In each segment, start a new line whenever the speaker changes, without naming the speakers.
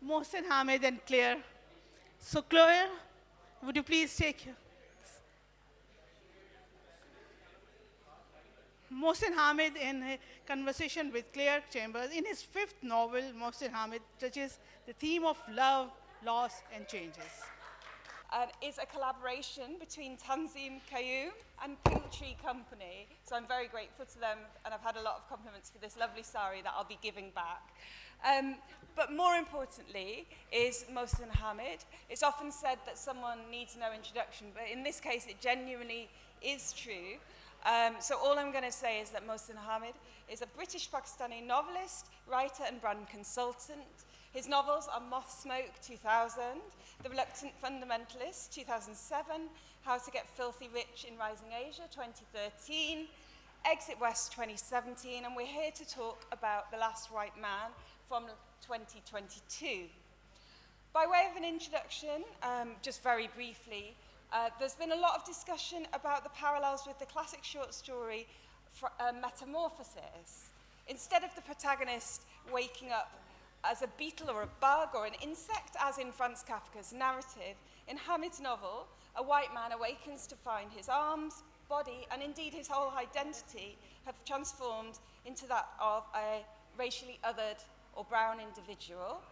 Mohsin Hamid and Claire. So Claire, would you please take Mohsin Hamid in a conversation with Claire Chambers. In his fifth novel, Mohsin Hamid touches the theme of love, loss, and changes.
It's a collaboration between Tanzim Kayoum and Pink Tree Company. So I'm very grateful to them, and I've had a lot of compliments for this lovely sari that I'll be giving back. But more importantly is Mohsin Hamid. It's often said that someone needs no introduction, but in this case it genuinely is true. So all I'm going to say is that Mohsin Hamid is a British-Pakistani novelist, writer and brand consultant. His novels are Moth Smoke 2000, The Reluctant Fundamentalist 2007, How to Get Filthy Rich in Rising Asia 2013, Exit West 2017, and we're here to talk about The Last White Man from 2022. By way of an introduction, just very briefly, there's been a lot of discussion about the parallels with the classic short story Metamorphosis. Instead of the protagonist waking up as a beetle or a bug or an insect, as in Franz Kafka's narrative, in Hamid's novel, a white man awakens to find his arms, body, and indeed his whole identity have transformed into that of a racially othered or brown individual.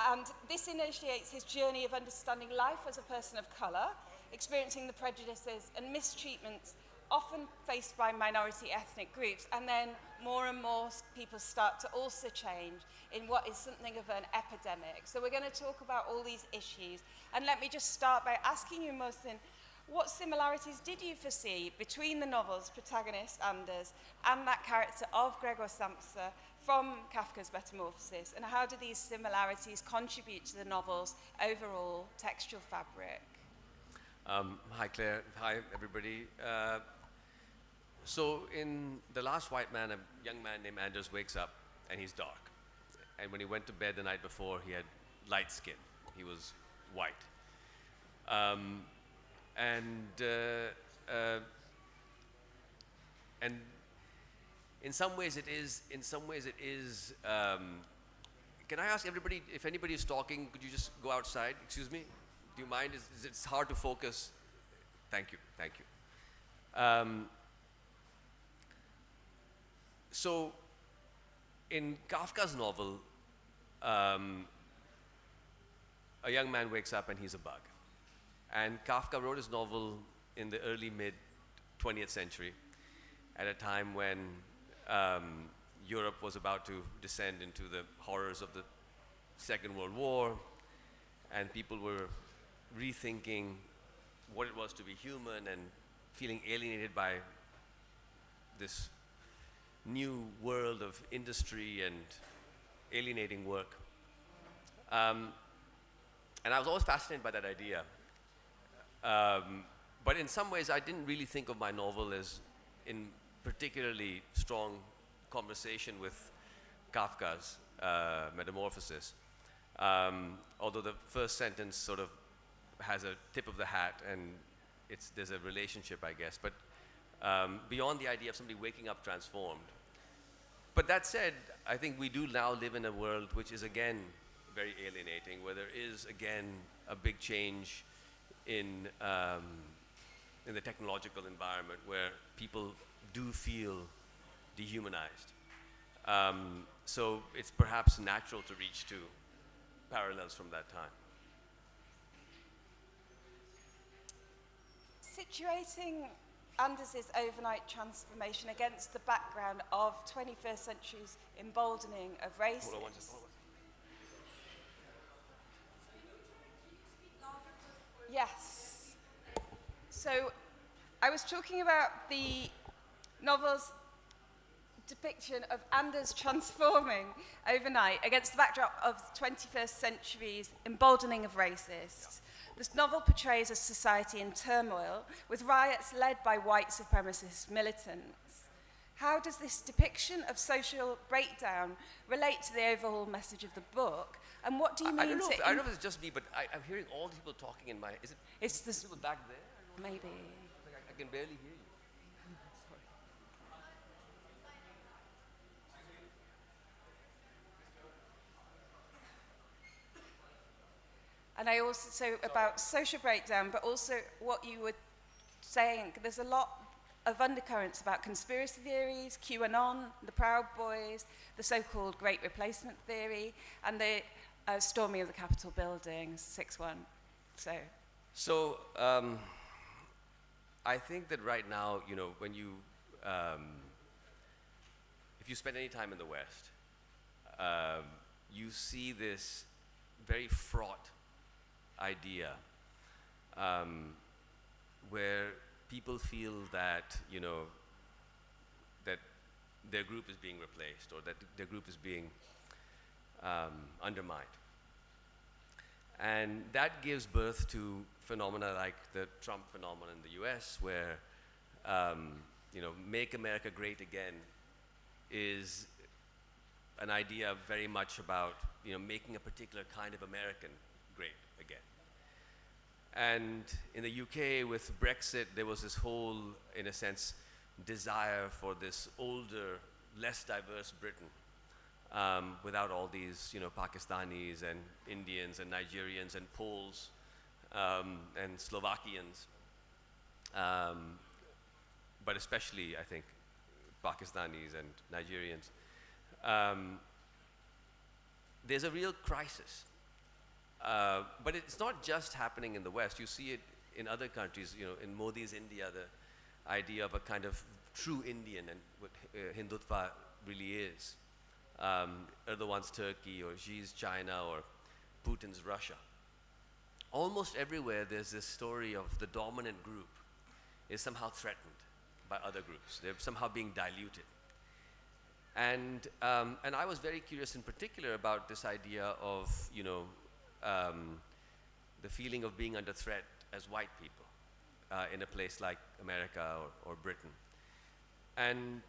And this initiates his journey of understanding life as a person of colour, experiencing the prejudices and mistreatments often faced by minority ethnic groups, and then more and more people start to also change in what is something of an epidemic. So we're going to talk about all these issues, and let me just start by asking you, Mohsin, what similarities did you foresee between the novel's protagonist, Anders, and that character of Gregor Samsa from Kafka's Metamorphosis, and how do these similarities contribute to the novel's overall textual fabric?
Hi, Claire. Hi, everybody. So in The Last White Man, a young man named Anders wakes up, and he's dark. And when he went to bed the night before, he had light skin. He was white. And in some ways it is, can I ask everybody, if anybody is talking, could you just go outside? Excuse me? Do you mind? It's hard to focus. Thank you. So, in Kafka's novel, a young man wakes up and he's a bug. And Kafka wrote his novel in the early mid-20th century, at a time when Europe was about to descend into the horrors of the Second World War, and people were rethinking what it was to be human and feeling alienated by this new world of industry and alienating work. And I was always fascinated by that idea. But in some ways, I didn't really think of my novel as in particularly strong conversation with Kafka's Metamorphosis. Although the first sentence sort of has a tip of the hat, and there's a relationship, I guess. But beyond the idea of somebody waking up transformed. But that said, I think we do now live in a world which is again very alienating, where there is again a big change in the technological environment, where people do feel dehumanized. So it's perhaps natural to reach to parallels from that time.
Situating Anders' overnight transformation against the background of 21st century's emboldening of races.
Hold on.
Yes. So I was talking about the novel's depiction of Anders transforming overnight against the backdrop of 21st century's emboldening of racists. This novel portrays a society in turmoil, with riots led by white supremacist militants. How does this depiction of social breakdown relate to the overall message of the book? And what do you mean
I don't know if it's just me, but I'm hearing all the people talking in my... Is it
It's this...
people back there?
Maybe.
Like I can barely hear you.
Sorry. And I also, so about social breakdown, but also what you were saying, there's a lot of undercurrents about conspiracy theories, QAnon, the Proud Boys, the so-called Great Replacement Theory, and the storming of the Capitol buildings, 6/1. So,
I think that right now, you know, when you, if you spend any time in the West, you see this very fraught idea where people feel that, you know, that their group is being replaced or that their group is being undermined. And that gives birth to phenomena like the Trump phenomenon in the US, where, you know, make America great again is an idea very much about, you know, making a particular kind of American great again. And in the UK with Brexit, there was this whole, in a sense, desire for this older, less diverse Britain, without all these, you know, Pakistanis and Indians and Nigerians and Poles and Slovakians, but especially, I think, Pakistanis and Nigerians. There's a real crisis. But it's not just happening in the West. You see it in other countries, you know, in Modi's India, the idea of a kind of true Indian and what Hindutva really is. Erdogan's Turkey or Xi's China or Putin's Russia. Almost everywhere there's this story of the dominant group is somehow threatened by other groups. They're somehow being diluted. And I was very curious in particular about this idea of, you know, the feeling of being under threat as white people in a place like America or Britain. And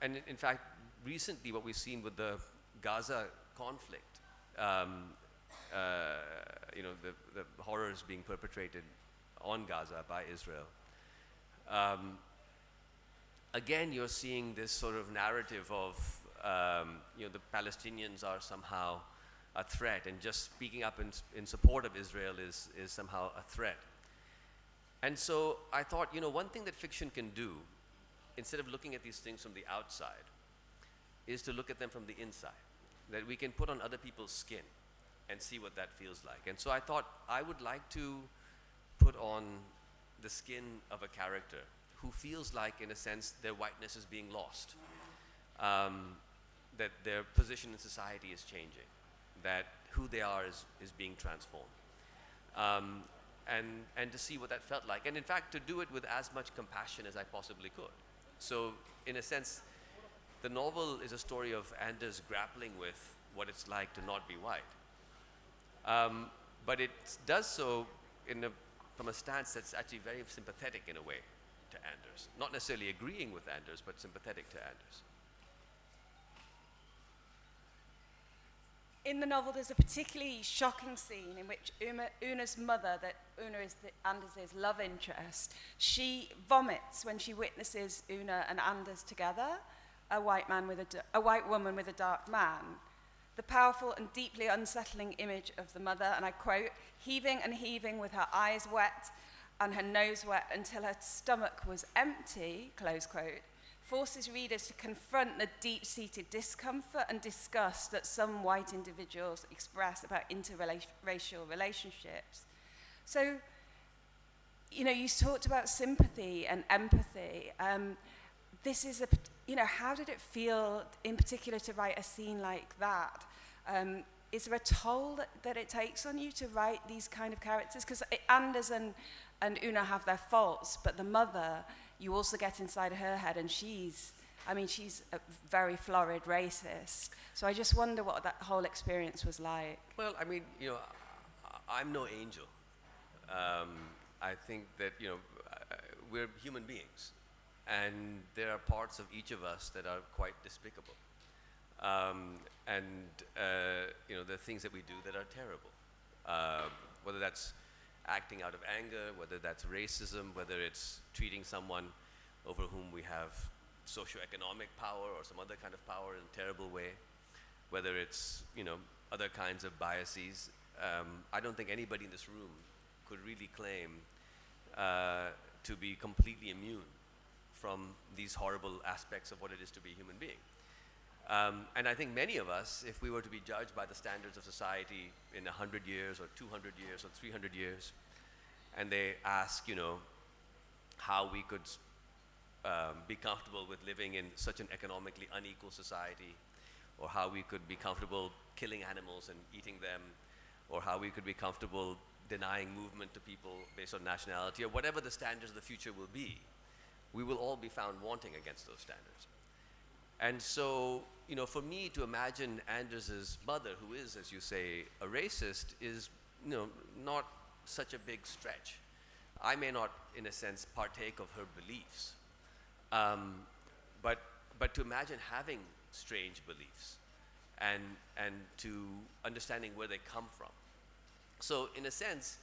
in fact, recently what we've seen with the Gaza conflict, you know, the horrors being perpetrated on Gaza by Israel, again you're seeing this sort of narrative of, you know, the Palestinians are somehow a threat, and just speaking up in support of Israel is somehow a threat. And so I thought, you know, one thing that fiction can do, instead of looking at these things from the outside, is to look at them from the inside. That we can put on other people's skin and see what that feels like. And so I thought I would like to put on the skin of a character who feels like, in a sense, their whiteness is being lost, that their position in society is changing, that who they are is being transformed, and to see what that felt like, and in fact to do it with as much compassion as I possibly could. So in a sense, the novel is a story of Anders grappling with what it's like to not be white, but it does so from a stance that's actually very sympathetic in a way to Anders, not necessarily agreeing with Anders, but sympathetic to Anders.
In the novel, there's a particularly shocking scene in which Una's mother, that Una is Anders' love interest, she vomits when she witnesses Una and Anders together, a white woman with a dark man. The powerful and deeply unsettling image of the mother, and I quote, heaving and heaving with her eyes wet and her nose wet until her stomach was empty, close quote, forces readers to confront the deep-seated discomfort and disgust that some white individuals express about interracial relationships. So, you know, you talked about sympathy and empathy. This is you know, how did it feel in particular to write a scene like that? Is there a toll that it takes on you to write these kind of characters? Because Anders and Una have their faults, but the mother, you also get inside her head, and she's a very florid racist. So I just wonder what that whole experience was like.
Well, I mean, you know, I'm no angel. I think that, you know, we're human beings. And there are parts of each of us that are quite despicable. There are things that we do that are terrible. Whether that's acting out of anger, whether that's racism, whether it's treating someone over whom we have socioeconomic power or some other kind of power in a terrible way, whether it's, other kinds of biases. I don't think anybody in this room could really claim to be completely immune from these horrible aspects of what it is to be a human being. And I think many of us, if we were to be judged by the standards of society in 100 years or 200 years or 300 years, and they ask, how we could be comfortable with living in such an economically unequal society, or how we could be comfortable killing animals and eating them, or how we could be comfortable denying movement to people based on nationality, or whatever the standards of the future will be, we will all be found wanting against those standards. And so, for me to imagine Anders' mother, who is, as you say, a racist, is, not such a big stretch. I may not, in a sense, partake of her beliefs, but to imagine having strange beliefs and to understanding where they come from. So, in a sense,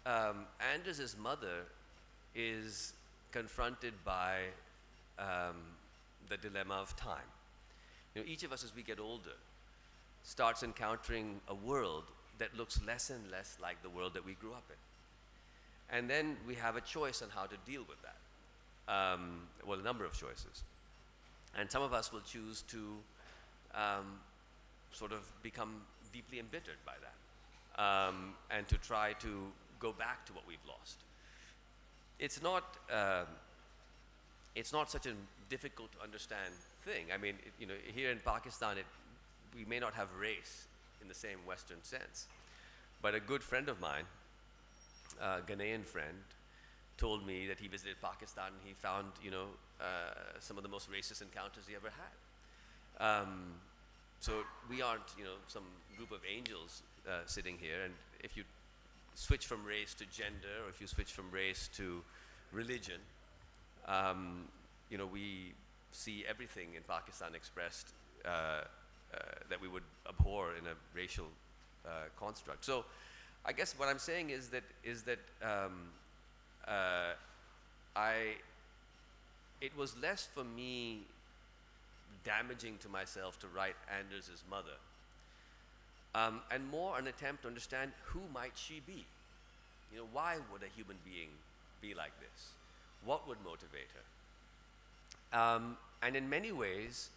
Anders' mother is confronted by the dilemma of time. Each of us, as we get older, starts encountering a world that looks less and less like the world that we grew up in. And then we have a choice on how to deal with that. A number of choices. And some of us will choose to sort of become deeply embittered by that, and to try to go back to what we've lost. It's not such a difficult to understand thing. I mean, here in Pakistan, we may not have race in the same Western sense, but a good friend of mine, a Ghanaian friend, told me that he visited Pakistan and he found, some of the most racist encounters he ever had. So we aren't, some group of angels sitting here, and if you switch from race to gender, or if you switch from race to religion, we see everything in Pakistan expressed that we would abhor in a racial construct. So I guess what I'm saying is that it was less for me damaging to myself to write Anders' mother, and more an attempt to understand who might she be. Why would a human being be like this? What would motivate her? And in many ways,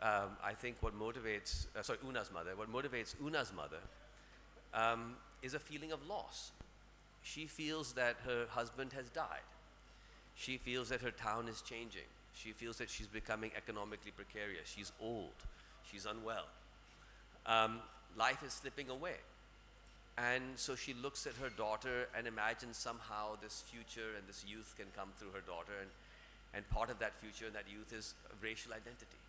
I think what motivates Una's mother is a feeling of loss. She feels that her husband has died. She feels that her town is changing. She feels that she's becoming economically precarious. She's old. She's unwell. Life is slipping away. And so she looks at her daughter and imagines somehow this future and this youth can come through her daughter, and part of that future and that youth is racial identity.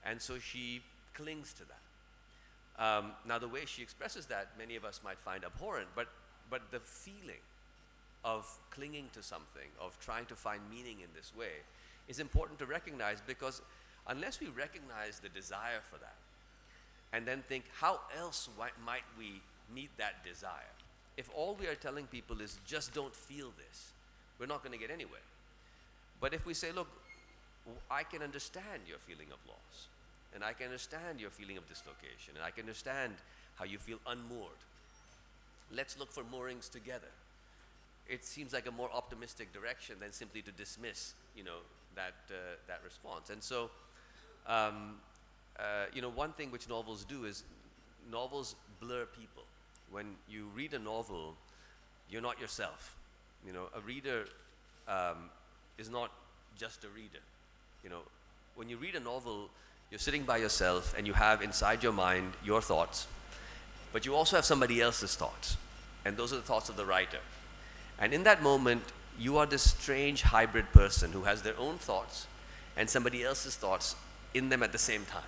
And so she clings to that. Now, the way she expresses that, many of us might find abhorrent, but the feeling of clinging to something, of trying to find meaning in this way, is important to recognize, because unless we recognize the desire for that, and then think, how else might we meet that desire? If all we are telling people is just don't feel this, we're not going to get anywhere. But if we say, look, I can understand your feeling of loss, and I can understand your feeling of dislocation, and I can understand how you feel unmoored. Let's look for moorings together. It seems like a more optimistic direction than simply to dismiss, that response. And so, one thing which novels do is novels blur people. When you read a novel, you're not yourself. A reader is not just a reader. When you read a novel, you're sitting by yourself and you have inside your mind your thoughts, but you also have somebody else's thoughts, and those are the thoughts of the writer. And in that moment, you are this strange hybrid person who has their own thoughts and somebody else's thoughts in them at the same time.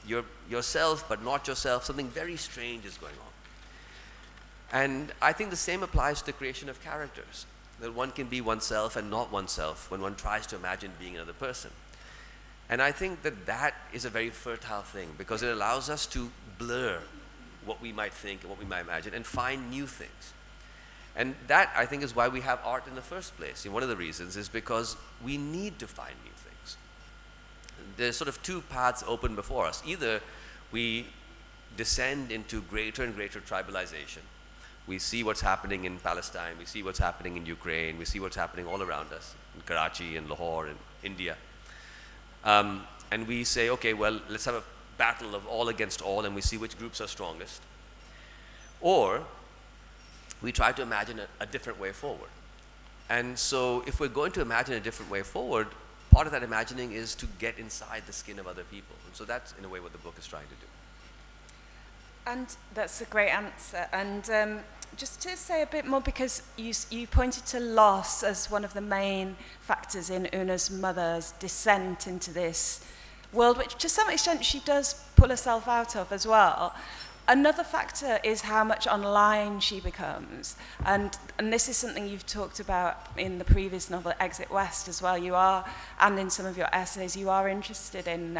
You're yourself, but not yourself. Something very strange is going on. And I think the same applies to the creation of characters. that one can be oneself and not oneself when one tries to imagine being another person. And I think that that is a very fertile thing, because it allows us to blur what we might think and what we might imagine and find new things. And that, I think, is why we have art in the first place. And one of the reasons is because we need to find new things. There's sort of two paths open before us. Either we descend into greater and greater tribalization. We see what's happening in Palestine, we see what's happening in Ukraine, we see what's happening all around us, in Karachi and Lahore and India. And we say, okay, well, let's have a battle of all against all, and we see which groups are strongest. Or we try to imagine a different way forward. And so if we're going to imagine a different way forward, part of that imagining is to get inside the skin of other people. And so that's, in a way, what the book is trying to do.
And that's a great answer. And just to say a bit more, because you pointed to loss as one of the main factors in Una's mother's descent into this world, which to some extent she does pull herself out of as well. Another factor is how much online she becomes. And this is something you've talked about in the previous novel, Exit West, as well. You are, and in some of your essays, you are interested in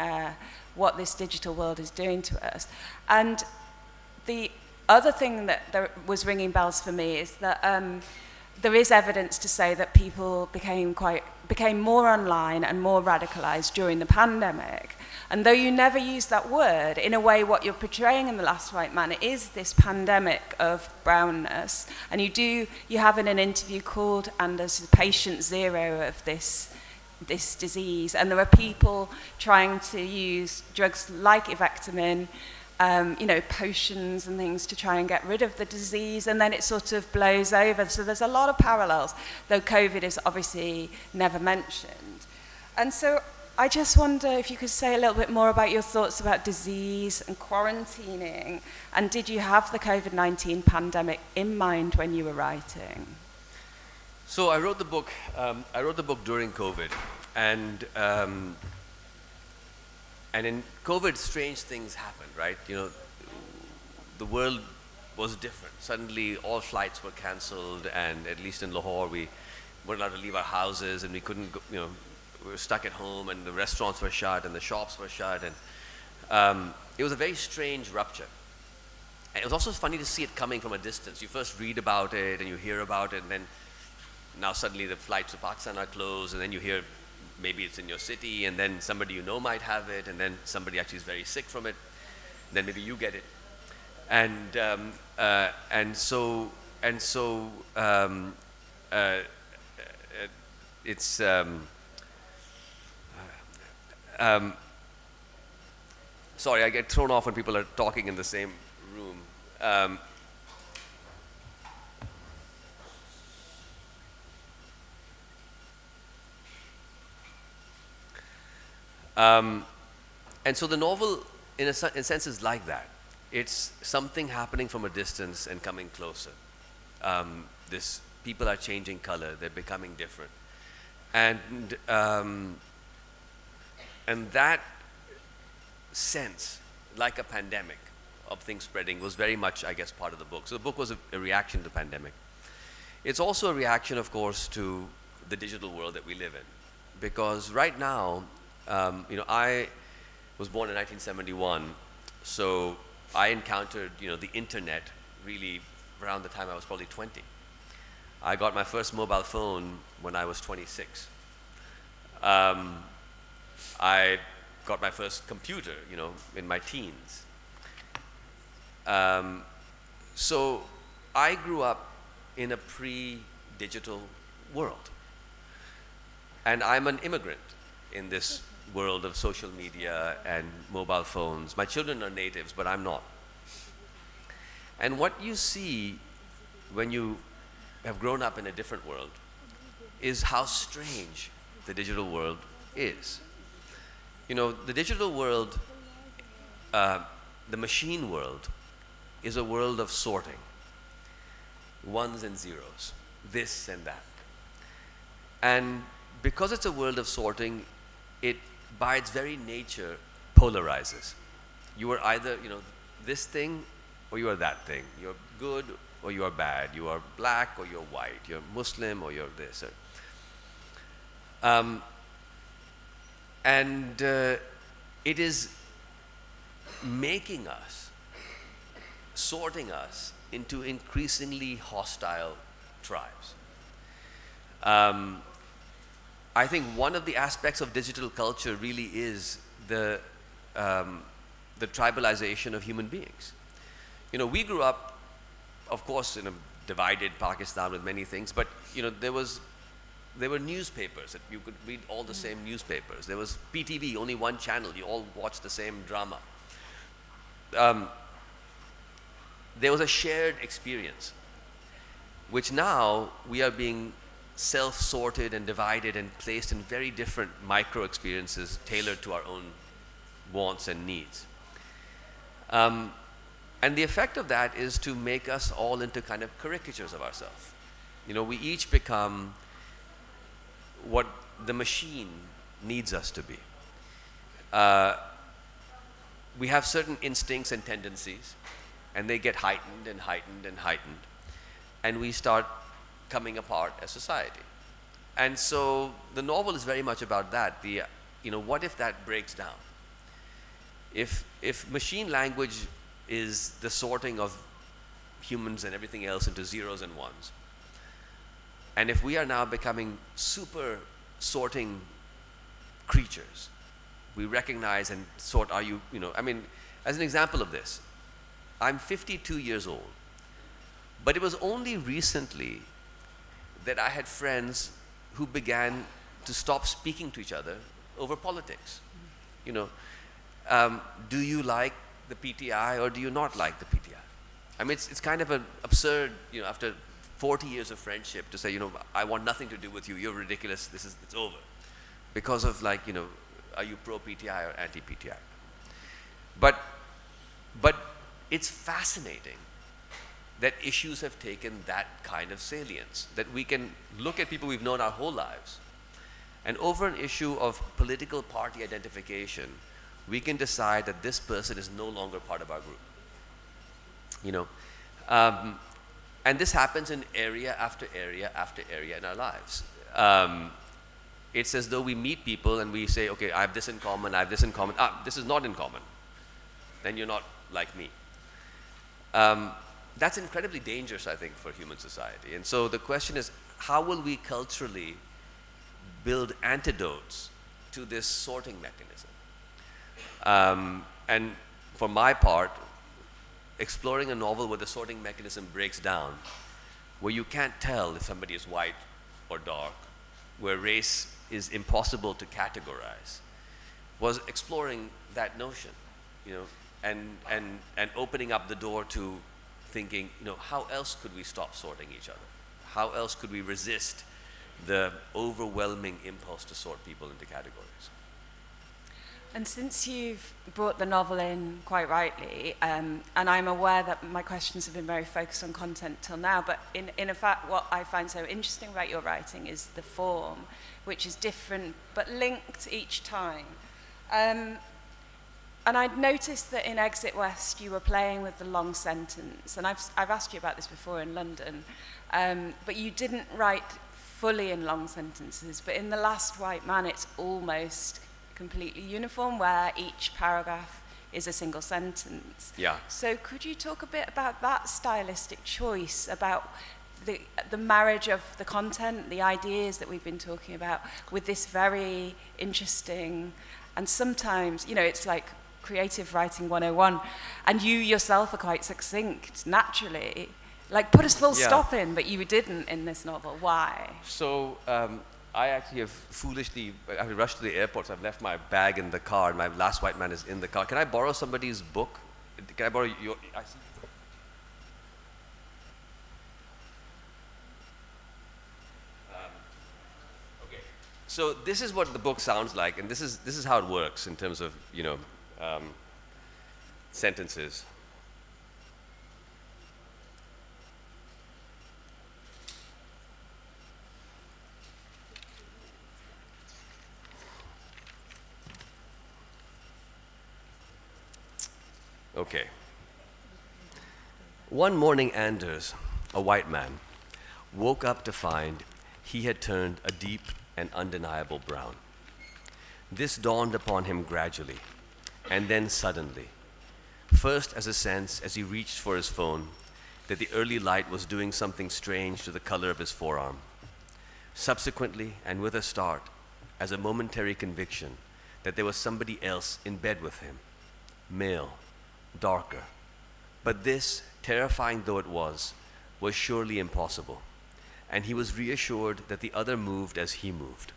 what this digital world is doing to us. And the other thing that was ringing bells for me is that there is evidence to say that people became more online and more radicalized during the pandemic. And though you never use that word, in a way what you're portraying in The Last White Man is this pandemic of brownness. And you have in an interview called "And as patient zero of this disease." And there are people trying to use drugs like ivectomine, potions and things to try and get rid of the disease, and then it sort of blows over. So there's a lot of parallels, though COVID is obviously never mentioned. And so I just wonder if you could say a little bit more about your thoughts about disease and quarantining, and did you have the COVID-19 pandemic in mind when you were writing?
So I wrote the book during COVID, and in COVID, strange things happened, right? The world was different. Suddenly, all flights were canceled, and at least in Lahore, we weren't allowed to leave our houses, and we couldn't go, we were stuck at home, and the restaurants were shut, and the shops were shut, and it was a very strange rupture. And it was also funny to see it coming from a distance. You first read about it, and you hear about it, and then now suddenly the flights to Pakistan are closed, and then you hear maybe it's in your city, and then somebody you know might have it, and then somebody actually is very sick from it, then maybe you get it. It's sorry, I get thrown off when people are talking in the same room. And so the novel, in a sense, is like that. It's something happening from a distance and coming closer. People are changing color; they're becoming different, and that sense, like a pandemic of things spreading, was very much, I guess, part of the book. So the book was a reaction to the pandemic. It's also a reaction, of course, to the digital world that we live in, because right now, I was born in 1971, so I encountered, the internet really around the time I was probably 20. I got my first mobile phone when I was 26. I got my first computer, in my teens. So I grew up in a pre-digital world. And I'm an immigrant in this world of social media and mobile phones. My children are natives, but I'm not. And what you see when you have grown up in a different world is how strange the digital world is. The digital world, the machine world, is a world of sorting. Ones and zeros, this and that. And because it's a world of sorting, it, by its very nature, polarizes. You are either, this thing, or you are that thing. You're good, or you are bad. You are black or you're white. You're Muslim or you're this. And it is making us, sorting us into increasingly hostile tribes. I think one of the aspects of digital culture really is the tribalization of human beings. You know, we grew up, of course, in a divided Pakistan with many things, but you know, there were newspapers that you could read all the same newspapers. There was PTV, only one channel. You all watched the same drama. There was a shared experience, which now we are being self-sorted and divided and placed in very different micro experiences tailored to our own wants and needs. And the effect of that is to make us all into kind of caricatures of ourselves. You know, we each become what the machine needs us to be. We have certain instincts and tendencies, and they get heightened and heightened and heightened, and we start coming apart as society. And so the novel is very much about that. You know, what if that breaks down? If machine language is the sorting of humans and everything else into zeros and ones, and if we are now becoming super sorting creatures, we recognize and sort, you know, I mean, as an example of this, I'm 52 years old, but it was only recently that I had friends who began to stop speaking to each other over politics. You know, do you like the PTI or do you not like the PTI? I mean, it's kind of an absurd, you know, after 40 years of friendship to say, you know, I want nothing to do with you, you're ridiculous, it's over. Because of, like, you know, are you pro-PTI or anti-PTI? But it's fascinating that issues have taken that kind of salience, that we can look at people we've known our whole lives, and over an issue of political party identification, we can decide that this person is no longer part of our group. You know, and this happens in area after area after area in our lives. It's as though we meet people and we say, okay, I have this in common, I have this in common. This is not in common. Then you're not like me. That's incredibly dangerous, I think, for human society. And so the question is, how will we culturally build antidotes to this sorting mechanism? And for my part, exploring a novel where the sorting mechanism breaks down, where you can't tell if somebody is white or dark, where race is impossible to categorize, was exploring that notion, you know, and opening up the door to thinking, you know, how else could we stop sorting each other? How else could we resist the overwhelming impulse to sort people into categories?
And since you've brought the novel in quite rightly, and I'm aware that my questions have been very focused on content till now, but in fact what I find so interesting about your writing is the form, which is different but linked each time. And I'd noticed that in Exit West you were playing with the long sentence, and I've asked you about this before in London, but you didn't write fully in long sentences, but in The Last White Man it's almost completely uniform, where each paragraph is a single sentence.
Yeah.
So could you talk a bit about that stylistic choice, about the marriage of the content, the ideas that we've been talking about, with this very interesting, and sometimes, you know, it's like creative writing 101, and you yourself are quite succinct, naturally. Like, put a full stop in, but you didn't in this novel. Why?
So, I actually have foolishly, I have rushed to the airport, so I've left my bag in the car, and my Last White Man is in the car. Can I borrow somebody's book? Can I borrow your, I see. Okay. So this is what the book sounds like, and this is how it works in terms of, you know, sentences. Okay. One morning, Anders, a white man, woke up to find he had turned a deep and undeniable brown. This dawned upon him gradually, and then suddenly. First as a sense, as he reached for his phone, that the early light was doing something strange to the color of his forearm. Subsequently, and with a start, as a momentary conviction that there was somebody else in bed with him, male, darker. But this, terrifying though it was surely impossible, and he was reassured that the other moved as he moved,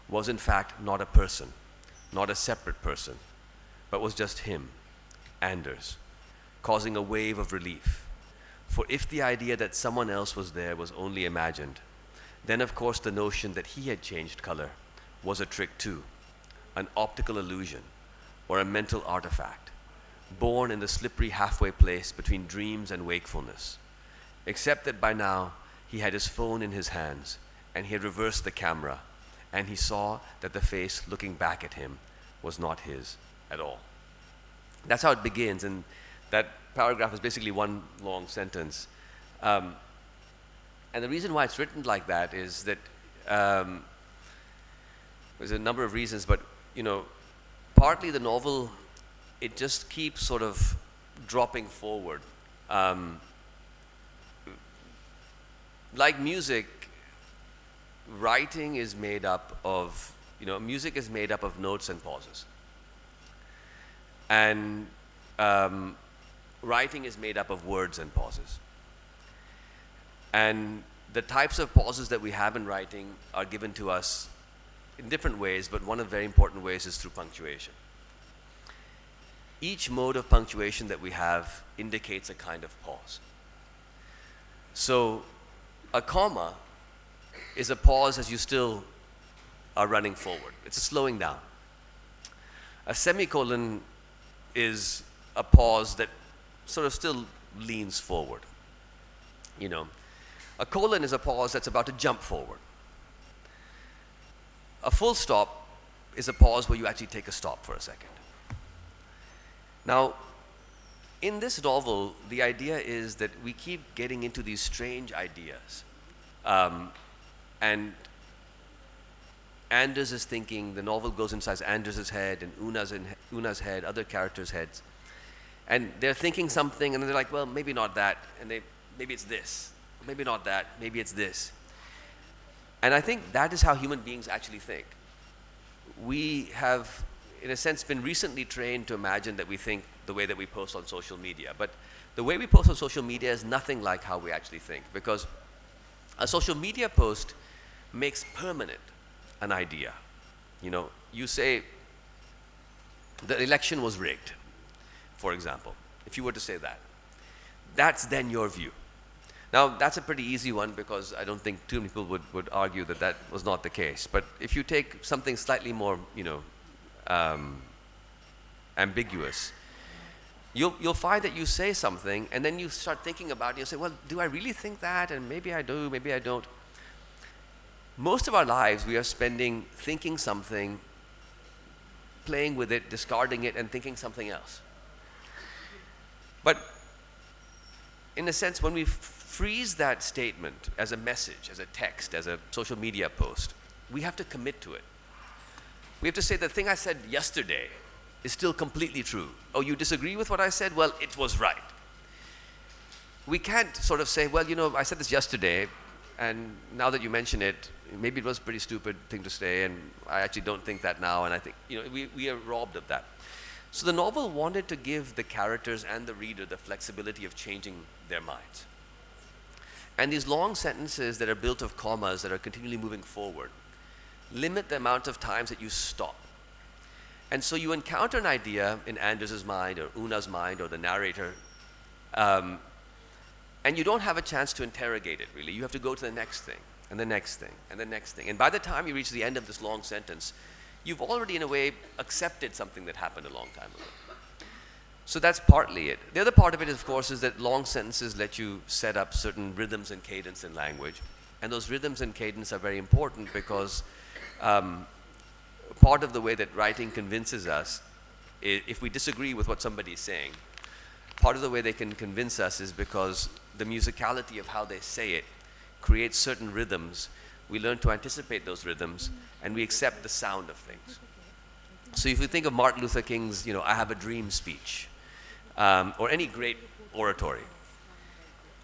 was in fact not a person, not a separate person, but was just him, Anders, causing a wave of relief. For if the idea that someone else was there was only imagined, then of course the notion that he had changed color was a trick too, an optical illusion, or a mental artifact, born in the slippery halfway place between dreams and wakefulness. Except that by now he had his phone in his hands, and he had reversed the camera, and he saw that the face looking back at him was not his at all. That's how it begins, and that paragraph is basically one long sentence. And the reason why it's written like that is that there's a number of reasons, but partly the novel, it just keeps sort of dropping forward. Like music, writing is made up of, music is made up of notes and pauses. And writing is made up of words and pauses. And the types of pauses that we have in writing are given to us in different ways, but one of the very important ways is through punctuation. Each mode of punctuation that we have indicates a kind of pause. So a comma is a pause as you still are running forward. It's a slowing down. A semicolon is a pause that sort of still leans forward. A colon is a pause that's about to jump forward. A full stop is a pause where you actually take a stop for a second. Now, in this novel, the idea is that we keep getting into these strange ideas. And Anders is thinking, the novel goes inside Anders' head and Una's head, other characters' heads. And they're thinking something, and then they're like, well, maybe not that, and maybe it's this. Maybe not that, maybe it's this. And I think that is how human beings actually think. We have, in a sense, been recently trained to imagine that we think the way that we post on social media. But the way we post on social media is nothing like how we actually think, because a social media post makes permanent an idea. You say the election was rigged, for example. If you were to say that, that's then your view. Now, that's a pretty easy one because I don't think too many people would argue that that was not the case. But if you take something slightly more, ambiguous, you'll find that you say something and then you start thinking about it. You say, well, do I really think that? And maybe I do, maybe I don't. Most of our lives we are spending thinking something, playing with it, discarding it, and thinking something else. But in a sense, when we freeze that statement as a message, as a text, as a social media post, we have to commit to it. We have to say the thing I said yesterday is still completely true. Oh, you disagree with what I said? Well, it was right. We can't sort of say, well, I said this yesterday, and now that you mention it, maybe it was a pretty stupid thing to say, and I actually don't think that now, and I think, we are robbed of that. So the novel wanted to give the characters and the reader the flexibility of changing their minds. And these long sentences that are built of commas that are continually moving forward limit the amount of times that you stop. And so you encounter an idea in Anders' mind or Una's mind or the narrator, and you don't have a chance to interrogate it, really. You have to go to the next thing, and the next thing, and the next thing. And by the time you reach the end of this long sentence, you've already, in a way, accepted something that happened a long time ago. So that's partly it. The other part of it, of course, is that long sentences let you set up certain rhythms and cadence in language. And those rhythms and cadence are very important because part of the way that writing convinces us, if we disagree with what somebody is saying, part of the way they can convince us is because the musicality of how they say it creates certain rhythms. We learn to anticipate those rhythms, and we accept the sound of things. So if you think of Martin Luther King's, I Have a Dream speech, or any great oratory,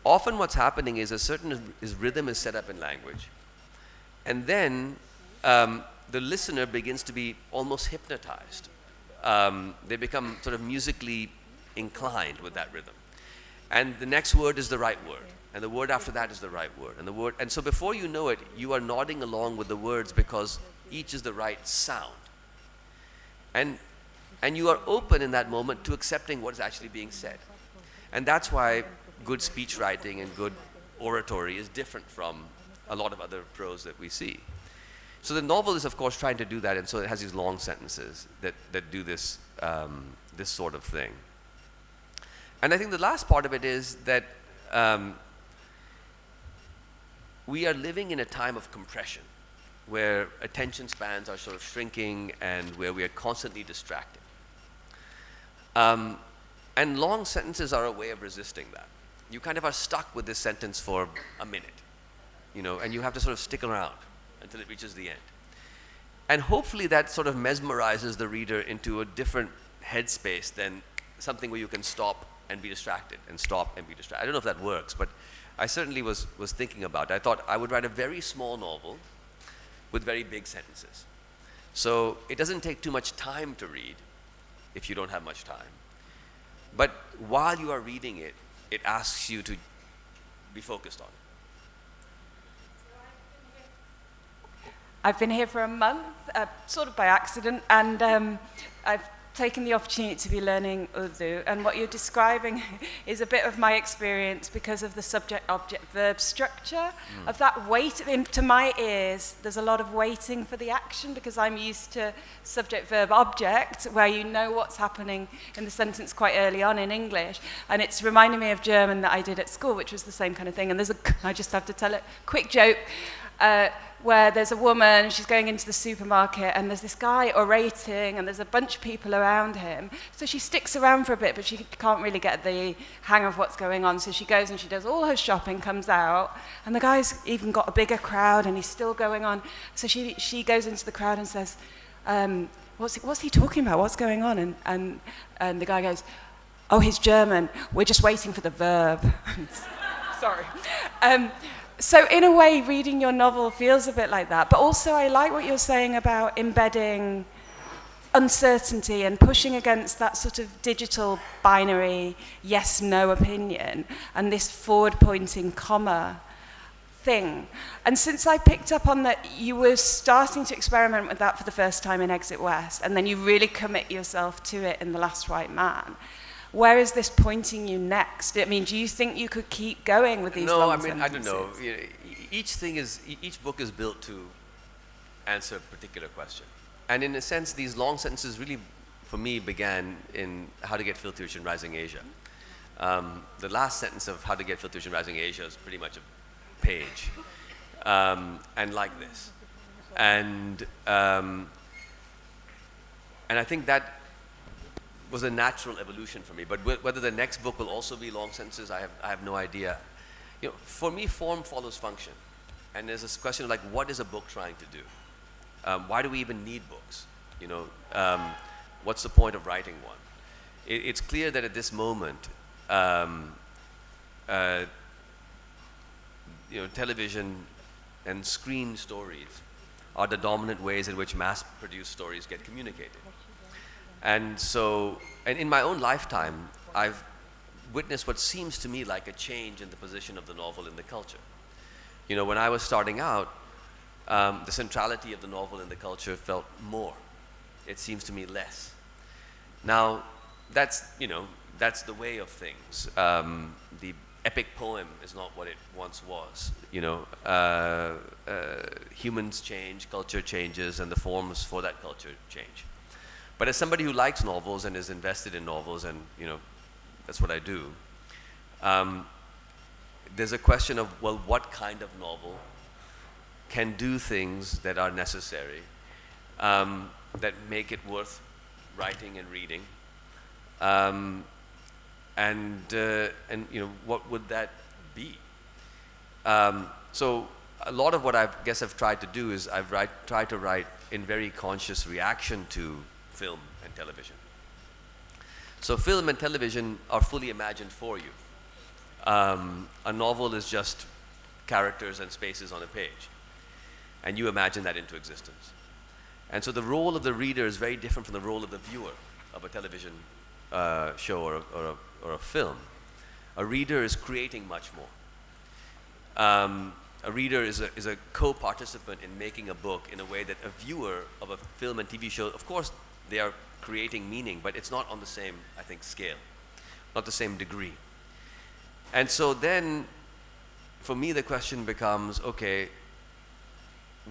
often what's happening is a certain rhythm is set up in language, and then the listener begins to be almost hypnotized. They become sort of musically inclined with that rhythm. And the next word is the right word, and the word after that is the right word, and so before you know it, you are nodding along with the words because each is the right sound. And you are open in that moment to accepting what is actually being said. And that's why good speech writing and good oratory is different from a lot of other prose that we see. So the novel is, of course, trying to do that, and so it has these long sentences that do this, this sort of thing. And I think the last part of it is that we are living in a time of compression, where attention spans are sort of shrinking and where we are constantly distracted. And long sentences are a way of resisting that. You kind of are stuck with this sentence for a minute, and you have to sort of stick around until it reaches the end. And hopefully that sort of mesmerizes the reader into a different headspace than something where you can stop and be distracted, and stop and be distracted. I don't know if that works, but I certainly was thinking about it. I thought I would write a very small novel with very big sentences. So it doesn't take too much time to read if you don't have much time. But while you are reading it, it asks you to be focused on it.
I've been here for a month, sort of by accident, and I've taken the opportunity to be learning Urdu, and what you're describing is a bit of my experience because of the subject-object-verb structure of that weight. To my ears, there's a lot of waiting for the action because I'm used to subject-verb-object, where you know what's happening in the sentence quite early on in English, and it's reminding me of German that I did at school, which was the same kind of thing. And I just have to tell a quick joke. Where there's a woman, she's going into the supermarket, and there's this guy orating, and there's a bunch of people around him. So she sticks around for a bit, but she can't really get the hang of what's going on. So she goes and she does all her shopping, comes out, and the guy's even got a bigger crowd, and he's still going on. So she goes into the crowd and says, what's he talking about? What's going on? And the guy goes, oh, he's German. We're just waiting for the verb. Sorry. So in a way, reading your novel feels a bit like that. But also, I like what you're saying about embedding uncertainty and pushing against that sort of digital binary yes-no opinion and this forward-pointing comma thing. And since I picked up on that you were starting to experiment with that for the first time in Exit West, and then you really commit yourself to it in The Last White Man, where is this pointing you next? I mean, do you think you could keep going with these long sentences?
I don't know. Each book is built to answer a particular question. And in a sense, these long sentences really, for me, began in How to Get Filthy Rich in Rising Asia. The last sentence of How to Get Filthy Rich in Rising Asia is pretty much a page, and like this. And I think that was a natural evolution for me. But whether the next book will also be long sentences, I have no idea. For me, form follows function. And there's this question of, like, what is a book trying to do? Why do we even need books? What's the point of writing one? It's clear that at this moment, television and screen stories are the dominant ways in which mass-produced stories get communicated. And so, and in my own lifetime, I've witnessed what seems to me like a change in the position of the novel in the culture. When I was starting out, the centrality of the novel in the culture felt more. It seems to me less. Now, that's the way of things. The epic poem is not what it once was. Humans change, culture changes, and the forms for that culture change. But as somebody who likes novels and is invested in novels, and that's what I do, there's a question of, well, what kind of novel can do things that are necessary, that make it worth writing and reading, and what would that be. So a lot of what I've tried to do is tried to write in very conscious reaction to film and television. So film and television are fully imagined for you. A novel is just characters and spaces on a page, and you imagine that into existence. And so the role of the reader is very different from the role of the viewer of a television show or a film. A reader is creating much more. A reader is a co-participant in making a book in a way that a viewer of a film and TV show, of course, they are creating meaning, but it's not on the same, I think, scale, not the same degree. And so then, for me, the question becomes, okay,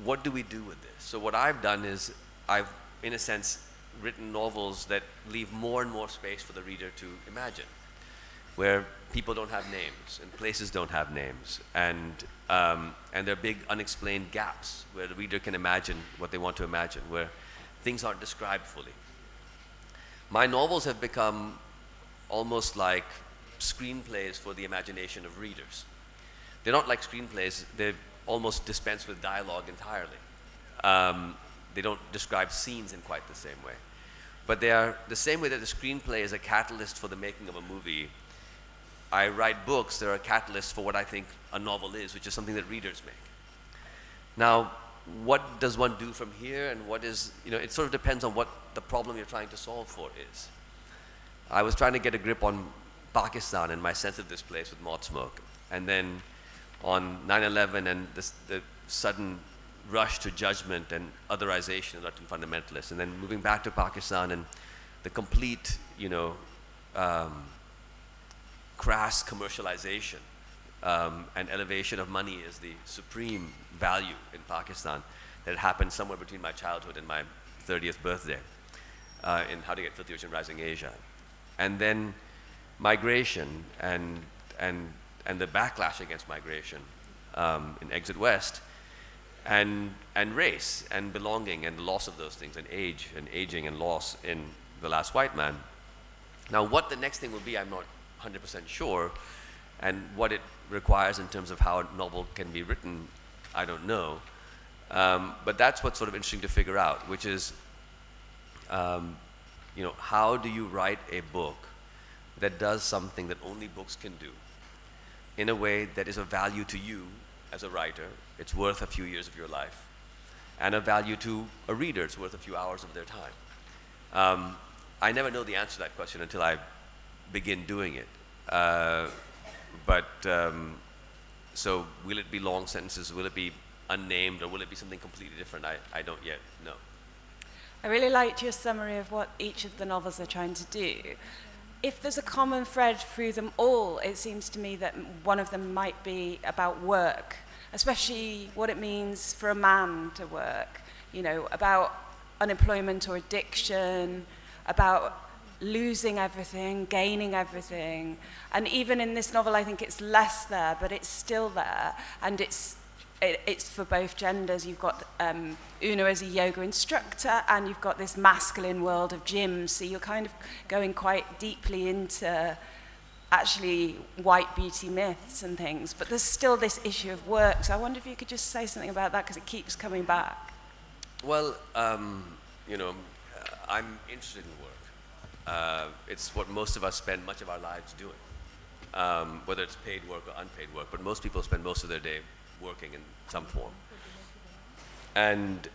what do we do with this? So what I've done is I've, in a sense, written novels that leave more and more space for the reader to imagine, where people don't have names and places don't have names, and there are big unexplained gaps where the reader can imagine what they want to imagine, where things aren't described fully. My novels have become almost like screenplays for the imagination of readers. They're not like screenplays, they almost dispense with dialogue entirely. They don't describe scenes in quite the same way. But they are the same way that the screenplay is a catalyst for the making of a movie. I write books that are a catalyst for what I think a novel is, which is something that readers make. Now, what does one do from here, and what is, it sort of depends on what the problem you're trying to solve for is. I was trying to get a grip on Pakistan and my sense of this place with Moth Smoke. And then on 9/11 and the sudden rush to judgment and otherization of Latin fundamentalists, and then moving back to Pakistan and the complete, crass commercialization and elevation of money as the supreme value in Pakistan that happened somewhere between my childhood and my 30th birthday in How to Get Filthy Rich in Rising Asia. And then migration and the backlash against migration in Exit West, and race and belonging and the loss of those things, and age and aging and loss in The Last White Man. Now, what the next thing will be, I'm not 100% sure, and what it requires in terms of how a novel can be written, I don't know. But that's what's sort of interesting to figure out, which is, how do you write a book that does something that only books can do in a way that is of value to you as a writer, it's worth a few years of your life, and of value to a reader, it's worth a few hours of their time. I never know the answer to that question until I begin doing it. So will it be long sentences, will it be unnamed, or will it be something completely different? I don't yet know.
I really liked your summary of what each of the novels are trying to do. If there's a common thread through them all, it seems to me that one of them might be about work, especially what it means for a man to work, about unemployment or addiction, about losing everything, gaining everything. And even in this novel, I think it's less there, but it's still there, and it's for both genders. You've got Una as a yoga instructor, and you've got this masculine world of gyms, so you're kind of going quite deeply into actually white beauty myths and things, but there's still this issue of work. So I wonder if you could just say something about that, because it keeps coming back.
Well, I'm interested in work. It's what most of us spend much of our lives doing, whether it's paid work or unpaid work, but most people spend most of their day working in some form. And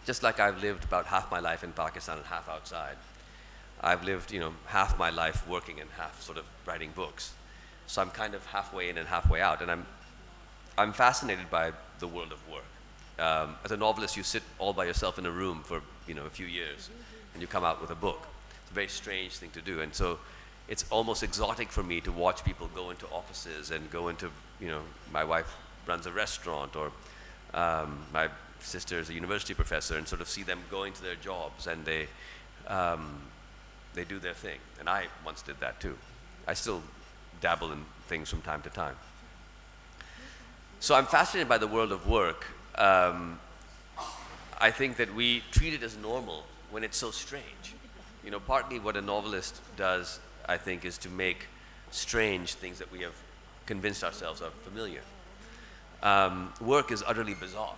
just like I've lived about half my life in Pakistan and half outside, I've lived, half my life working and half sort of writing books. So I'm kind of halfway in and halfway out, and I'm fascinated by the world of work. As a novelist, you sit all by yourself in a room for a few years, and you come out with a book. It's a very strange thing to do, and so it's almost exotic for me to watch people go into offices and go into, my wife runs a restaurant, or my sister is a university professor, and sort of see them going to their jobs, and they do their thing. And I once did that too. I still dabble in things from time to time. So I'm fascinated by the world of work. I think that we treat it as normal when it's so strange. Partly what a novelist does, I think, is to make strange things that we have convinced ourselves are familiar. Work is utterly bizarre.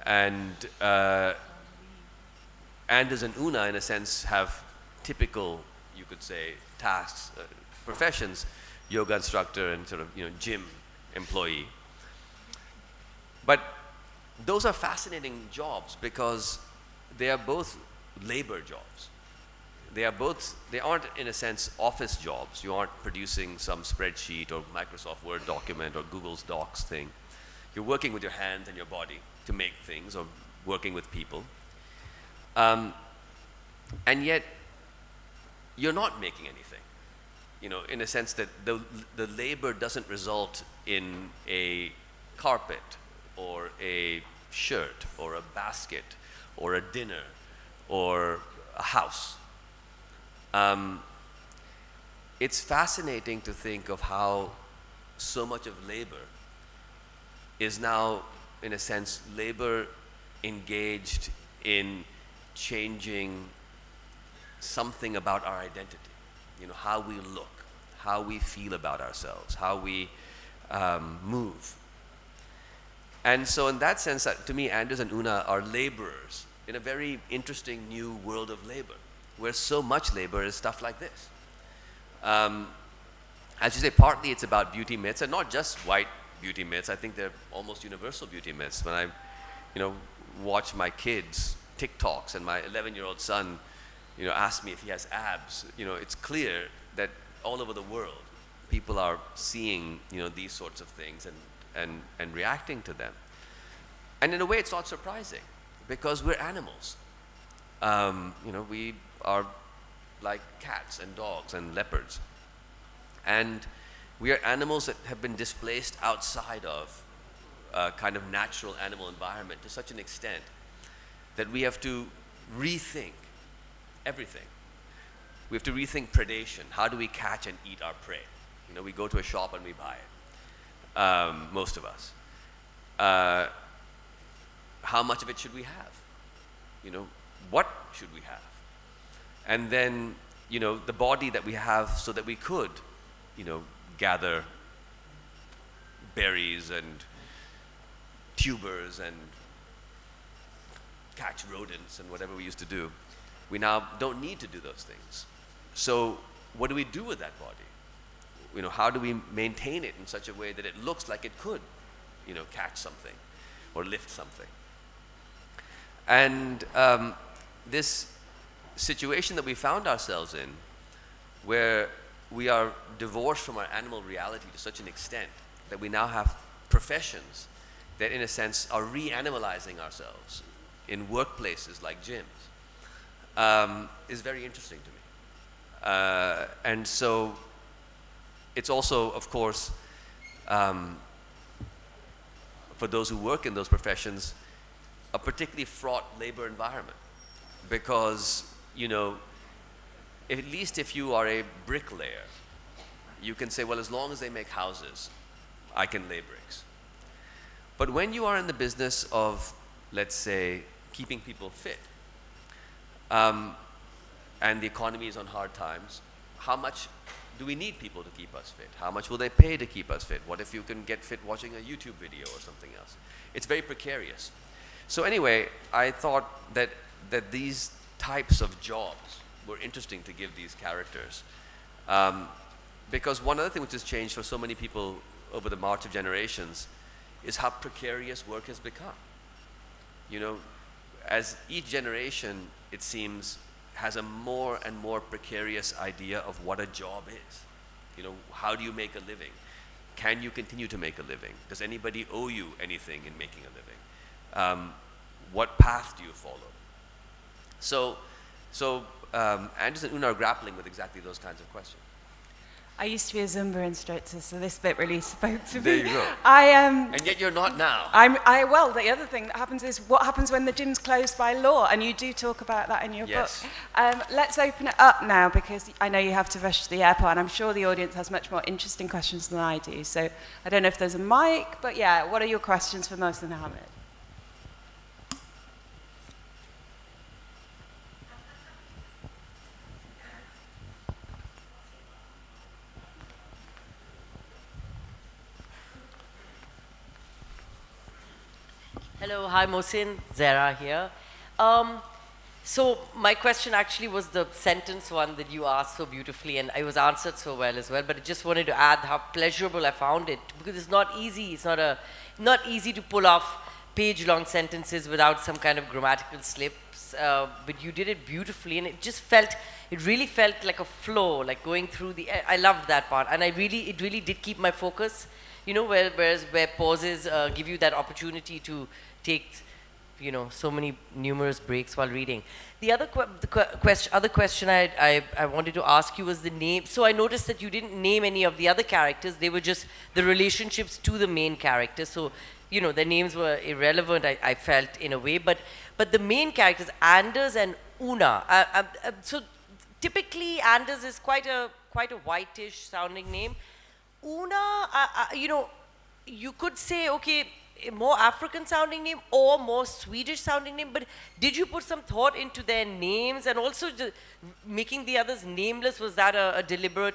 And Anders and Una, in a sense, have typical, you could say, tasks, professions, yoga instructor and sort of, gym employee. But those are fascinating jobs because they are both labor jobs. They aren't, in a sense, office jobs. You aren't producing some spreadsheet or Microsoft Word document or Google's Docs thing. You're working with your hands and your body to make things, or working with people. And yet, you're not making anything. In a sense that the labor doesn't result in a carpet or a shirt or a basket or a dinner or a house. It's fascinating to think of how so much of labor is now, in a sense, labor engaged in changing something about our identity. How we look, how we feel about ourselves, how we move. And so in that sense, to me, Anders and Una are laborers in a very interesting new world of labor, where so much labor is stuff like this. As you say, partly it's about beauty myths, and not just white beauty myths. I think they're almost universal beauty myths. When I, watch my kids' TikToks, and my 11-year-old son, asks me if he has abs, it's clear that all over the world, people are seeing, these sorts of things and reacting to them. And in a way, it's not surprising, because we're animals. We are like cats and dogs and leopards. And we are animals that have been displaced outside of a kind of natural animal environment to such an extent that we have to rethink everything. We have to rethink predation. How do we catch and eat our prey? We go to a shop and we buy it, most of us. How much of it should we have? What should we have? And then, the body that we have so that we could, gather berries and tubers and catch rodents and whatever we used to do. We now don't need to do those things. So what do we do with that body? How do we maintain it in such a way that it looks like it could, catch something or lift something? And this situation that we found ourselves in, where we are divorced from our animal reality to such an extent that we now have professions that, in a sense, are reanimalizing ourselves in workplaces like gyms, is very interesting to me. And so it's also, of course, for those who work in those professions, a particularly fraught labor environment. Because, at least if you are a bricklayer, you can say, well, as long as they make houses, I can lay bricks. But when you are in the business of, let's say, keeping people fit, and the economy is on hard times, how much do we need people to keep us fit? How much will they pay to keep us fit? What if you can get fit watching a YouTube video or something else? It's very precarious. So anyway, I thought that these types of jobs were interesting to give these characters. Because one other thing which has changed for so many people over the march of generations is how precarious work has become. As each generation, it seems, has a more and more precarious idea of what a job is. How do you make a living? Can you continue to make a living? Does anybody owe you anything in making a living? What path do you follow? So Anders and Una are grappling with exactly those kinds of questions.
I used to be a Zumba instructor, so this bit really spoke to me.
There you go.
And
yet you're not now.
Well, the other thing that happens is what happens when the gym's closed by law, and you do talk about that in your book. Let's open it up now, because I know you have to rush to the airport, and I'm sure the audience has much more interesting questions than I do. So I don't know if there's a mic, but yeah, what are your questions for Mohsin Hamid?
Hello, hi Mohsin, Zara here. Um, so my question actually was the sentence one that you asked so beautifully, and I was answered so well as well. But I just wanted to add how pleasurable I found it, because it's not easy. It's not easy to pull off page-long sentences without some kind of grammatical slips. But you did it beautifully, and it really felt like a flow, like going through the. I loved that part, and it really did keep my focus. You know, where pauses give you that opportunity to take, so many numerous breaks while reading. The other question I wanted to ask you was the name. So I noticed that you didn't name any of the other characters. They were just the relationships to the main characters. So, their names were irrelevant, I felt, in a way. But the main characters, Anders and Una. So typically, Anders is quite a whitish sounding name. Una, you could say, okay, a more African sounding name or more Swedish sounding name, but did you put some thought into their names, and also making the others nameless? Was that a deliberate,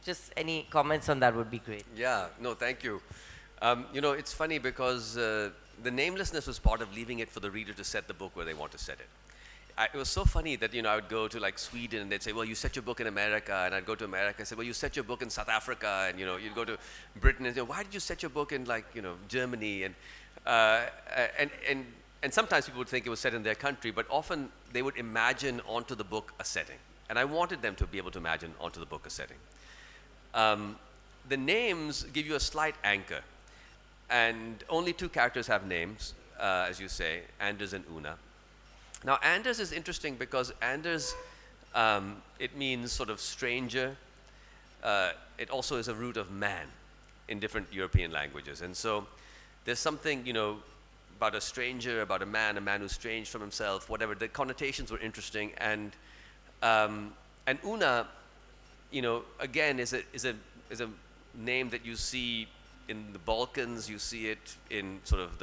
just any comments on that would be great.
Yeah, no, thank you. It's funny because the namelessness was part of leaving it for the reader to set the book where they want to set it. It was so funny that, I would go to like Sweden and they'd say, well, you set your book in America, and I'd go to America and say, well, you set your book in South Africa, and, you'd go to Britain and say, why did you set your book in Germany? And sometimes people would think it was set in their country, but often they would imagine onto the book a setting. And I wanted them to be able to imagine onto the book a setting. The names give you a slight anchor, and only two characters have names, as you say, Anders and Una. Now, Anders is interesting because Anders, it means sort of stranger. It also is a root of man in different European languages. And so there's something, about a stranger, about a man who's strange from himself, whatever. The connotations were interesting. And Una, again, is a name that you see in the Balkans. You see it in sort of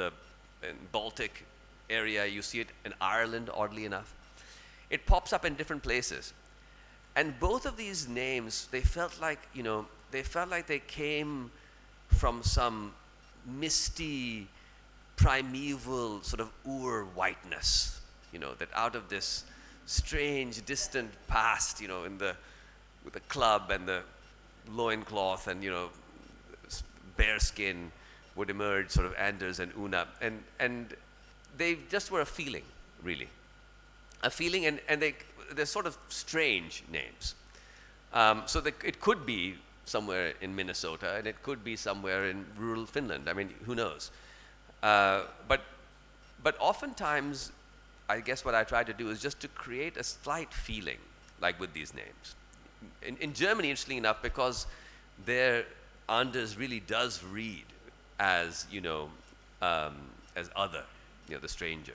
in Baltic area, you see it in Ireland, oddly enough. It pops up in different places. And both of these names, they felt like they came from some misty, primeval sort of whiteness, that out of this strange, distant past, with the club and the loincloth and, bear skin would emerge, sort of Anders and Una. And they just were a feeling, really. A feeling, and they're sort of strange names. So it could be somewhere in Minnesota, and it could be somewhere in rural Finland. Who knows? But oftentimes, I guess what I try to do is just to create a slight feeling, like with these names. In Germany, interestingly enough, because their Anders really does read as, as other, the stranger.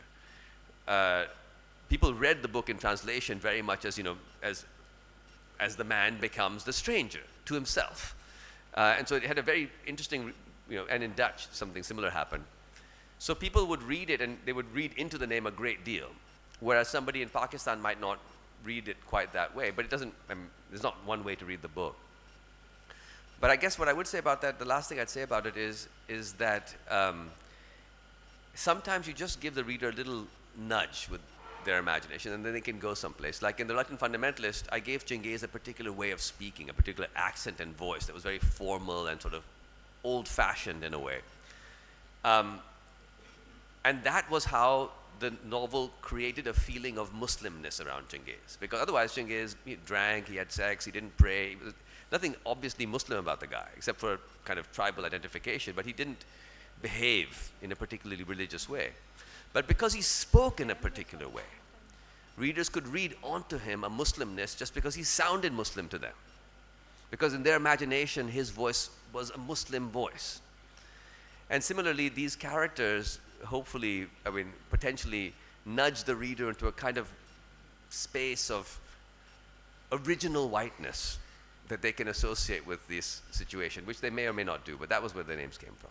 People read the book in translation very much as, as the man becomes the stranger to himself. And so it had a very interesting, and in Dutch, something similar happened. So people would read it, and they would read into the name a great deal, whereas somebody in Pakistan might not read it quite that way. But it doesn't, there's not one way to read the book. But I guess what I would say about that, the last thing I'd say about it is that sometimes you just give the reader a little nudge with their imagination, and then they can go someplace. Like in The Reluctant Fundamentalist, I gave Chinggez a particular way of speaking, a particular accent and voice that was very formal and sort of old-fashioned in a way. And that was how the novel created a feeling of Muslimness around Chinggez. Because otherwise, Chinggez, he drank, he had sex, he didn't pray. Nothing obviously Muslim about the guy, except for kind of tribal identification, but he didn't behave in a particularly religious way. But because he spoke in a particular way, readers could read onto him a Muslimness just because he sounded Muslim to them. Because in their imagination, his voice was a Muslim voice. And similarly, these characters, hopefully, potentially nudge the reader into a kind of space of original whiteness that they can associate with this situation, which they may or may not do, but that was where their names came from.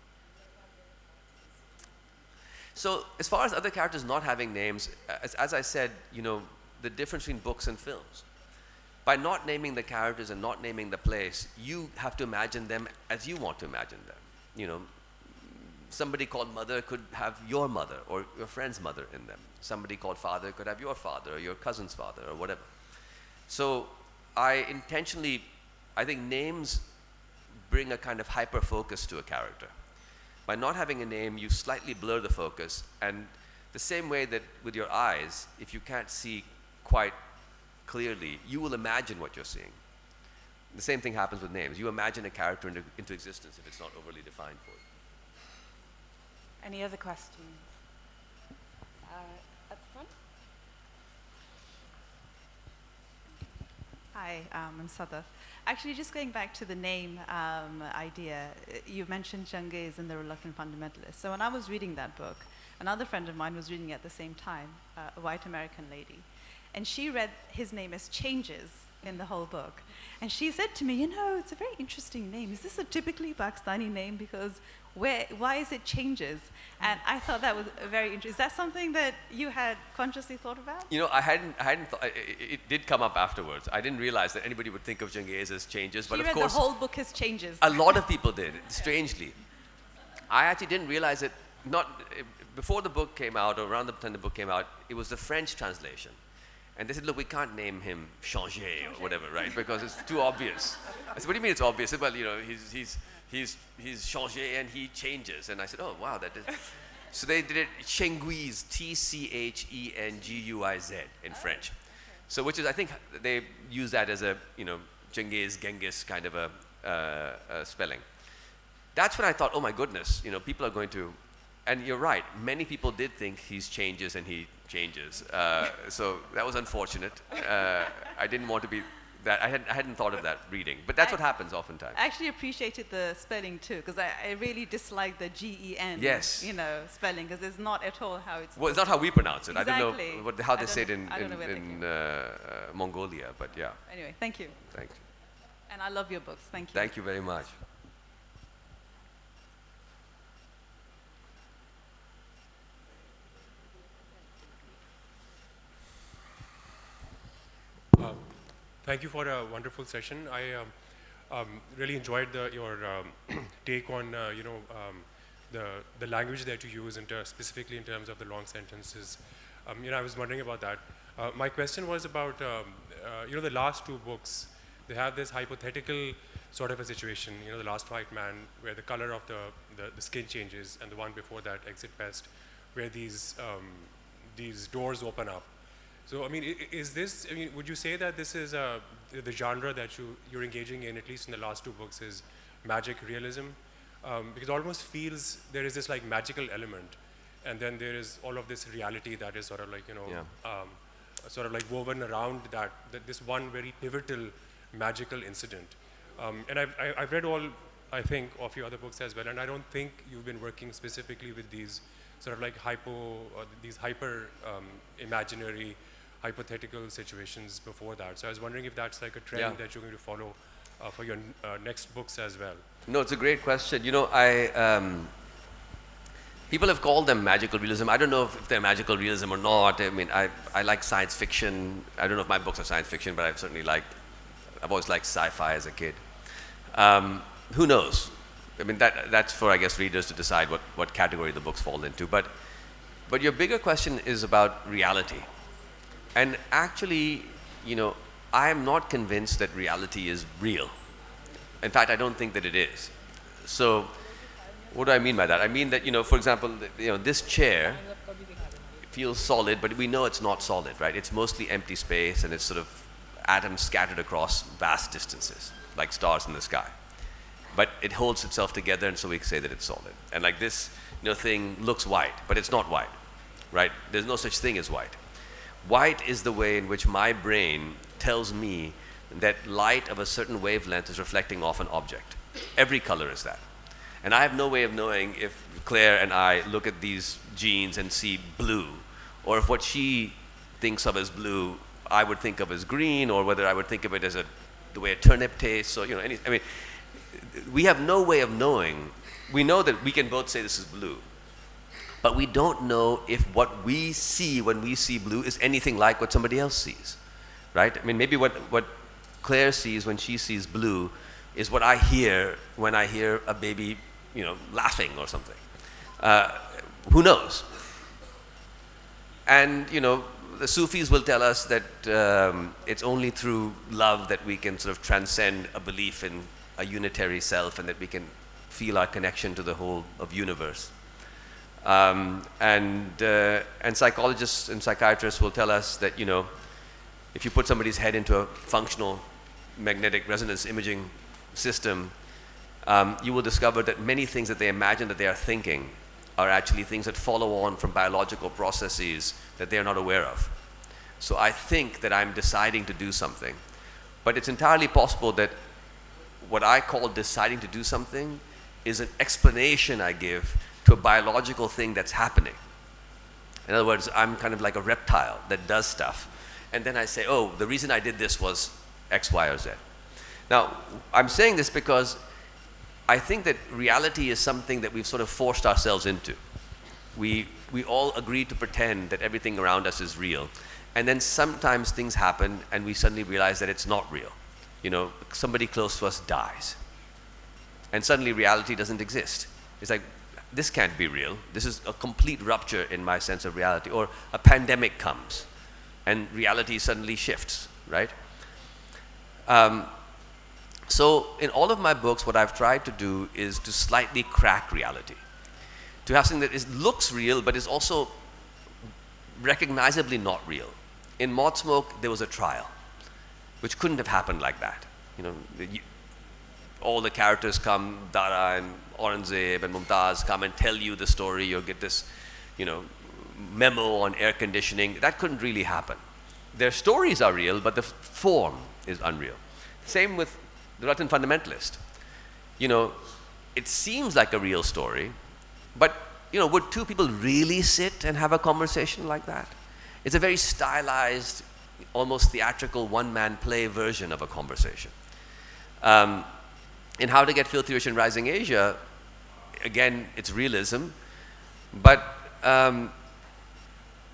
So as far as other characters not having names, as I said, the difference between books and films. By not naming the characters and not naming the place, you have to imagine them as you want to imagine them. somebody called mother could have your mother or your friend's mother in them. Somebody called father could have your father or your cousin's father or whatever. So I think names bring a kind of hyper focus to a character. By not having a name, you slightly blur the focus, and the same way that with your eyes, if you can't see quite clearly, you will imagine what you're seeing. The same thing happens with names. You imagine a character into existence if it's not overly defined for you.
Any other questions? At the front?
Hi, I'm Sadaf. Actually, just going back to the name idea, you mentioned Changiz and the Reluctant Fundamentalist. So when I was reading that book, another friend of mine was reading it at the same time, a white American lady, and she read his name as Changes in the whole book. And she said to me, you know, it's a very interesting name. Is this a typically Pakistani name? Because why is it Changes? And I thought that was very interesting. Is that something that you had consciously thought about?
You know, I hadn't thought, it did come up afterwards. I didn't realize that anybody would think of Changiz as Changes, but
She
of
read
course,
the whole book as Changes.
a lot of people did, strangely. I actually didn't realize it, before the book came out, or around the time the book came out, it was the French translation. And they said, look, we can't name him Changer or whatever, right? Because it's too obvious. I said, what do you mean it's obvious? Well, you know, he's Changer and he changes. And I said, oh, wow, that is. So they did it Chenguiz, Tchenguiz in French. So which is, I think they use that as a, you know, Genghis, Genghis kind of a spelling. That's when I thought, oh my goodness, you know, people are going to, and you're right, many people did think he's changes and he changes. So that was unfortunate. I didn't want to be that, I hadn't thought of that reading, but that's what happens oftentimes.
I actually appreciated the spelling too, because I really dislike the G-E-N,
Yes.
you know, spelling, because it's not at all how it's.
Well, it's not how we pronounce it.
Exactly.
I don't know how they say it
I don't know where they
in
came
Mongolia, but yeah.
Anyway, thank you.
Thank you.
And I love your books. Thank you.
Thank you very much.
Thank you for a wonderful session. I really enjoyed your take on the language that you use, specifically in terms of the long sentences. I was wondering about that. My question was about the last two books. They have this hypothetical sort of a situation. The Last White Man, where the color of the skin changes, and the one before that, Exit Pest, where these doors open up. So, I mean, would you say that this is the genre that you're engaging in, at least in the last two books, is magic realism? Because it almost feels there is this like magical element, and then there is all of this reality that is sort of like, sort of like woven around that this one very pivotal magical incident. And I've read all, I think, of your other books as well, and I don't think you've been working specifically with these sort of like these hyper imaginary, hypothetical situations before that. So I was wondering if that's like a trend that you're going to follow for your next books as well.
No, it's a great question. People have called them magical realism. I don't know if they're magical realism or not. I mean, I like science fiction. I don't know if my books are science fiction, but I've always liked sci-fi as a kid. Who knows? I mean, that's for, I guess, readers to decide what category the books fall into. But your bigger question is about reality. And actually, I am not convinced that reality is real. In fact, I don't think that it is. So what do I mean by that? I mean that, for example, this chair feels solid, but we know it's not solid, right? It's mostly empty space, and it's sort of atoms scattered across vast distances, like stars in the sky. But it holds itself together, and so we say that it's solid. And like this thing looks white, but it's not white, right? There's no such thing as white. White is the way in which my brain tells me that light of a certain wavelength is reflecting off an object. Every color is that. And I have no way of knowing if Claire and I look at these jeans and see blue, or if what she thinks of as blue, I would think of as green, or whether I would think of it as the way a turnip tastes, or we have no way of knowing. We know that we can both say this is blue, but we don't know if what we see when we see blue is anything like what somebody else sees, right? I mean, maybe what Claire sees when she sees blue is what I hear when I hear a baby, laughing or something. Who knows? And, you know, the Sufis will tell us that it's only through love that we can sort of transcend a belief in a unitary self and that we can feel our connection to the whole of universe. And psychologists and psychiatrists will tell us that, you know, if you put somebody's head into a functional magnetic resonance imaging system, you will discover that many things that they imagine that they are thinking are actually things that follow on from biological processes that they are not aware of. So I think that I'm deciding to do something, but it's entirely possible that what I call deciding to do something is an explanation I give to a biological thing that's happening. In other words, I'm kind of like a reptile that does stuff, and then I say, oh, the reason I did this was X, Y, or Z. Now, I'm saying this because I think that reality is something that we've sort of forced ourselves into. We all agree to pretend that everything around us is real, and then sometimes things happen and we suddenly realize that it's not real. You know, somebody close to us dies, and suddenly reality doesn't exist. It's like, this can't be real. This is a complete rupture in my sense of reality. Or a pandemic comes and reality suddenly shifts, right? So in all of my books, what I've tried to do is to slightly crack reality, to have something that looks real, but is also recognizably not real. In Maud Smoke, there was a trial, which couldn't have happened like that. You know, all the characters come, Dara and Aurangzeb and Mumtaz come and tell you the story. You'll get this, you know, memo on air conditioning. That couldn't really happen. Their stories are real, but the form is unreal. Same with The Rotten Fundamentalist. You know, it seems like a real story, but, you know, would two people really sit and have a conversation like that? It's a very stylized, almost theatrical one-man play version of a conversation. In How to Get Filthy Rich in Rising Asia, again, it's realism, but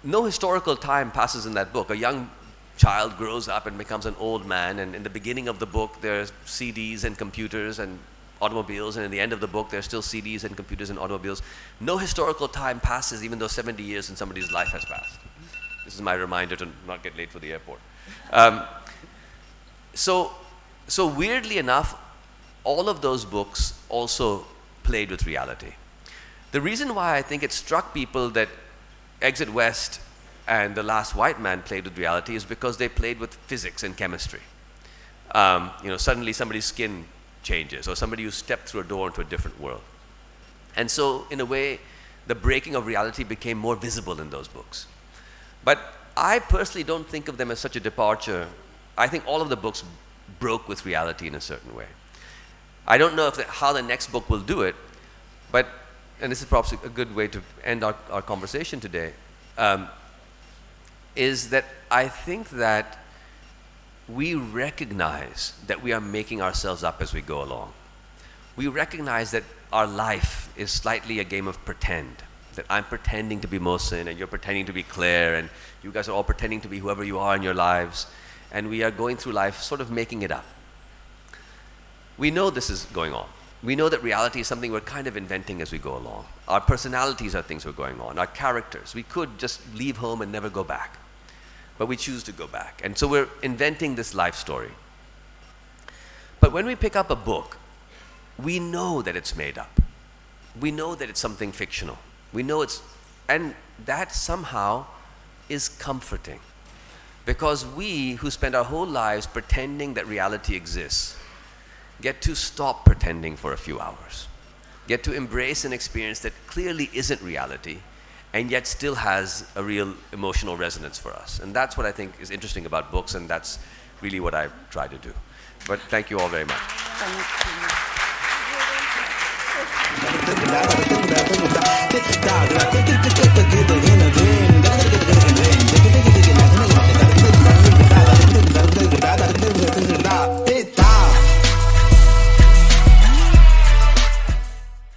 no historical time passes in that book. A young child grows up and becomes an old man, and in the beginning of the book there's CDs and computers and automobiles, and in the end of the book there's still CDs and computers and automobiles. No historical time passes, even though 70 years in somebody's life has passed. This is my reminder to not get late for the airport. So weirdly enough, all of those books also played with reality. The reason why I think it struck people that Exit West and The Last White Man played with reality is because they played with physics and chemistry. You know, suddenly somebody's skin changes, or somebody who stepped through a door into a different world. And so, in a way, the breaking of reality became more visible in those books. But I personally don't think of them as such a departure. I think all of the books broke with reality in a certain way. I don't know how the next book will do it, but, and this is perhaps a good way to end our conversation today, is that I think that we recognize that we are making ourselves up as we go along. We recognize that our life is slightly a game of pretend, that I'm pretending to be Mohsin and you're pretending to be Claire, and you guys are all pretending to be whoever you are in your lives, and we are going through life sort of making it up. We know this is going on. We know that reality is something we're kind of inventing as we go along. Our personalities are things we're going on, our characters. We could just leave home and never go back, but we choose to go back. And so we're inventing this life story. But when we pick up a book, we know that it's made up. We know that it's something fictional. We know it's, and that somehow is comforting, because we who spend our whole lives pretending that reality exists get to stop pretending for a few hours, get to embrace an experience that clearly isn't reality and yet still has a real emotional resonance for us. And that's what I think is interesting about books, and that's really what I try to do. But thank you all very much.
Thank you.